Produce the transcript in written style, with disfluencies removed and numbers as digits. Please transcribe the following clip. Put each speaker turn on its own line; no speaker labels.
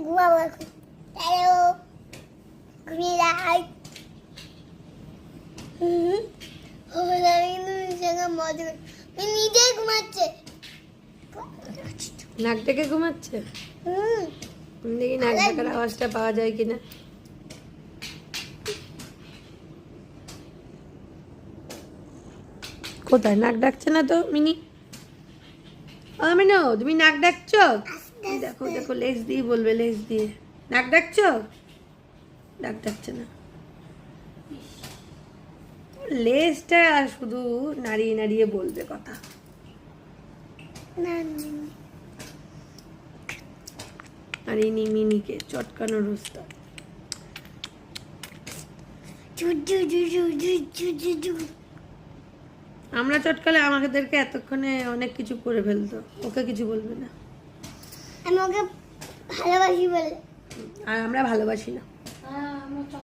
ঘুমাবো এখন। হ্যালো, ঘুমিয়ে যাই। আমি কিন্তু সঙ্গে মজা করি। নিজেই ঘুমাচ্ছে।
নাক ডেকে ঘুমাচ্ছে। দেখি নাক ডাকার আওয়াজটা পাওয়া যায় কিনা। কোথায় নাক ডাকছে না তো মিনি? মিনো, তুমি নাক ডাকছো? দেখো দেখো, লেজ দিয়ে বলবে, লেজ দিয়ে। নাক ডাকছো? নাক ডাকছে না। লেজটা শুধু নাড়িয়ে নাড়িয়ে বলবে কথা। আর ইনি মিনিকে চটকানোর উস্তাদ। আমরা চটকালে আমাদেরকে এতক্ষণে অনেক কিছু করে ফেলতো, ওকে কিছু বলবে না।
আমি ওকে ভালোবাসি বলে।
আর আমরা ভালোবাসি না।